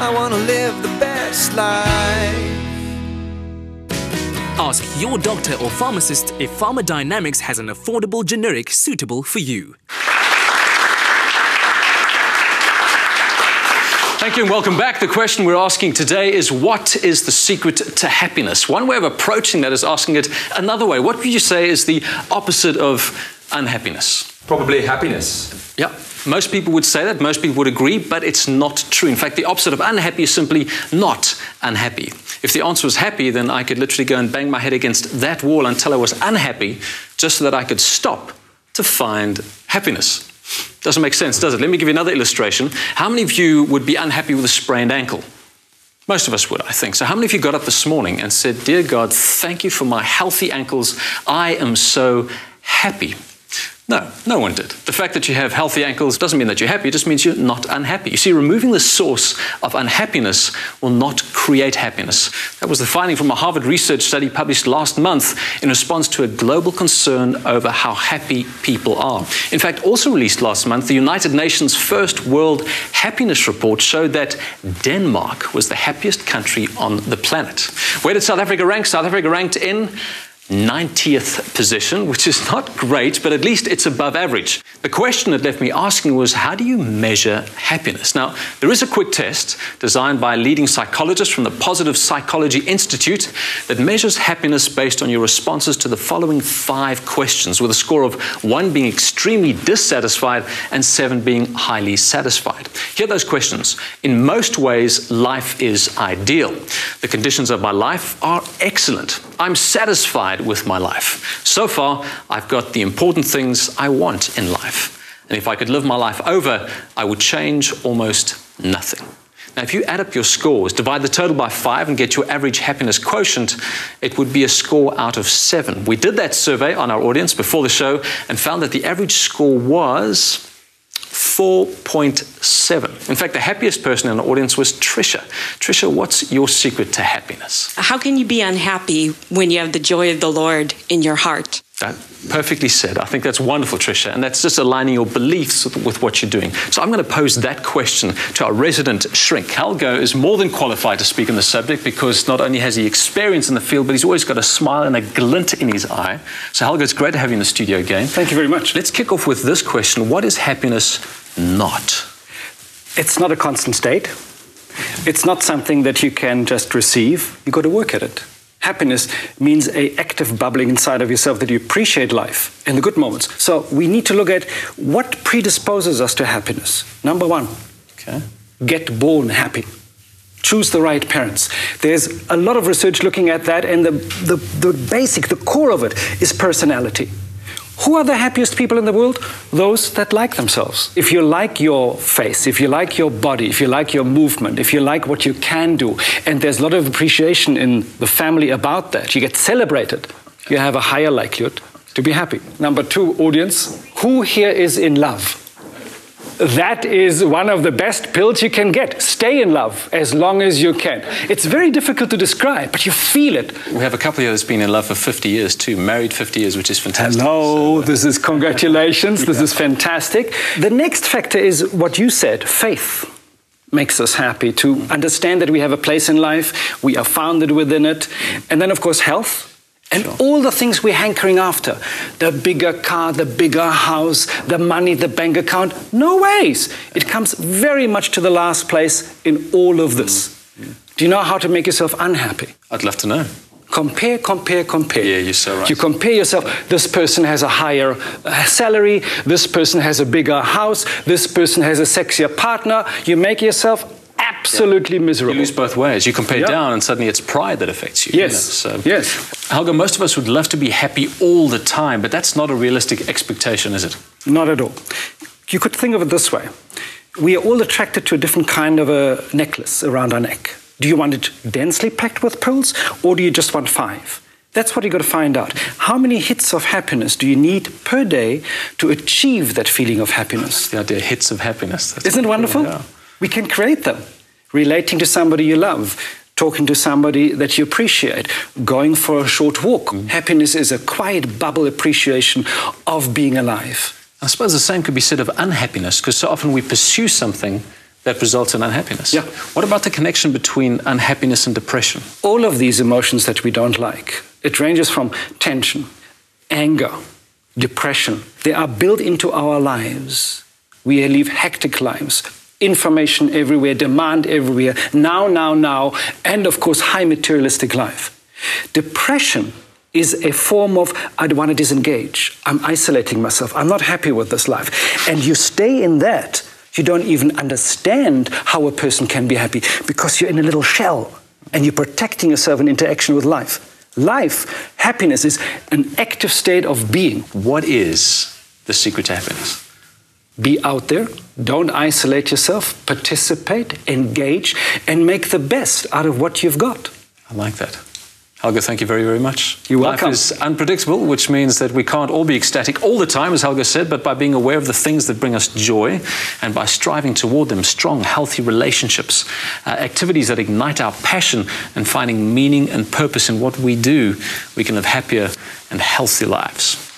I want to live the best life. Ask your doctor or pharmacist if Pharmacodynamics has an affordable generic suitable for you. Thank you and welcome back. The question we're asking today is, what is the secret to happiness? One way of approaching that is asking it another way. What would you say is the opposite of unhappiness? Probably happiness. Yeah, most people would say that, most people would agree, but it's not true. In fact, the opposite of unhappy is simply not unhappy. If the answer was happy, then I could literally go and bang my head against that wall until I was unhappy, just so that I could stop to find happiness. Doesn't make sense, does it? Let me give you another illustration. How many of you would be unhappy with a sprained ankle? Most of us would, I think. So how many of you got up this morning and said, "Dear God, thank you for my healthy ankles. I am so happy"? No, no one did. The fact that you have healthy ankles doesn't mean that you're happy, it just means you're not unhappy. You see, removing the source of unhappiness will not create happiness. That was the finding from a Harvard research study published last month in response to a global concern over how happy people are. In fact, also released last month, the United Nations first World Happiness Report showed that Denmark was the happiest country on the planet. Where did South Africa rank? South Africa ranked in 90th position, which is not great, but at least it's above average. The question that left me asking was, how do you measure happiness? Now, there is a quick test designed by a leading psychologist from the Positive Psychology Institute that measures happiness based on your responses to the following 5 questions, with a score of 1 being extremely dissatisfied and 7 being highly satisfied. Here are those questions. In most ways, life is ideal. The conditions of my life are excellent. I'm satisfied with my life. So far, I've got the important things I want in life. And if I could live my life over, I would change almost nothing. Now, if you add up your scores, divide the total by 5 and get your average happiness quotient, it would be a score out of 7. We did that survey on our audience before the show and found that the average score was 4.7. In fact, the happiest person in the audience was Trisha. Trisha, what's your secret to happiness? How can you be unhappy when you have the joy of the Lord in your heart? That perfectly said. I think that's wonderful, Trisha, and that's just aligning your beliefs with what you're doing. So I'm going to pose that question to our resident shrink. Helgo is more than qualified to speak on the subject because not only has he experience in the field, but he's always got a smile and a glint in his eye. So Helgo, it's great to have you in the studio again. Thank you very much. Let's kick off with this question. What is happiness not? It's not a constant state. It's not something that you can just receive. You've got to work at it. Happiness means an active bubbling inside of yourself that you appreciate life in the good moments. So we need to look at what predisposes us to happiness. Number 1, get born happy. Choose the right parents. There's a lot of research looking at that, and the core of it is personality. Who are the happiest people in the world? Those that like themselves. If you like your face, if you like your body, if you like your movement, if you like what you can do, and there's a lot of appreciation in the family about that, you get celebrated, you have a higher likelihood to be happy. Number 2, audience, who here is in love? That is one of the best pills you can get. Stay in love as long as you can. It's very difficult to describe, but you feel it. We have a couple here that's been in love for 50 years too, married 50 years, which is fantastic. Hello, this is congratulations, this is fantastic. The next factor is what you said, faith makes us happy, to understand that we have a place in life, we are founded within it, and then of course health. And all the things we're hankering after, the bigger car, the bigger house, the money, the bank account, no ways. It comes very much to the last place in all of this. Do you know how to make yourself unhappy? I'd love to know. Compare, compare, compare. Yeah, you're so right. You compare yourself. This person has a higher salary. This person has a bigger house. This person has a sexier partner. You make yourself absolutely miserable. You lose both ways. You compare down and suddenly it's pride that affects you. Yes, So, yes. Helgo, most of us would love to be happy all the time, but that's not a realistic expectation, is it? Not at all. You could think of it this way. We are all attracted to a different kind of a necklace around our neck. Do you want it densely packed with pearls, or do you just want 5? That's what you've got to find out. How many hits of happiness do you need per day to achieve that feeling of happiness? The idea, hits of happiness. Isn't it wonderful? Yeah. We can create them. Relating to somebody you love, talking to somebody that you appreciate, going for a short walk. Happiness is a quiet bubble appreciation of being alive. I suppose the same could be said of unhappiness, because so often we pursue something that results in unhappiness. Yeah. What about the connection between unhappiness and depression? All of these emotions that we don't like, it ranges from tension, anger, depression. They are built into our lives. We live hectic lives, information everywhere, demand everywhere, now, and of course, high materialistic life. Depression is a form of, I want to disengage. I'm isolating myself. I'm not happy with this life. And you stay in that. You don't even understand how a person can be happy because you're in a little shell and you're protecting yourself in interaction with life. Life, happiness, is an active state of being. What is the secret to happiness? Be out there, don't isolate yourself, participate, engage, and make the best out of what you've got. I like that. Helgo, thank you very, very much. You're welcome. Life is unpredictable, which means that we can't all be ecstatic all the time, as Helgo said, but by being aware of the things that bring us joy and by striving toward them, strong, healthy relationships, activities that ignite our passion and finding meaning and purpose in what we do, we can live happier and healthy lives.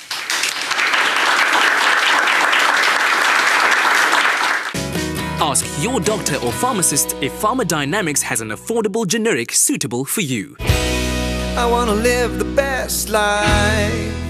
Ask your doctor or pharmacist if pharmacodynamics has an affordable generic suitable for you. I wanna live the best life.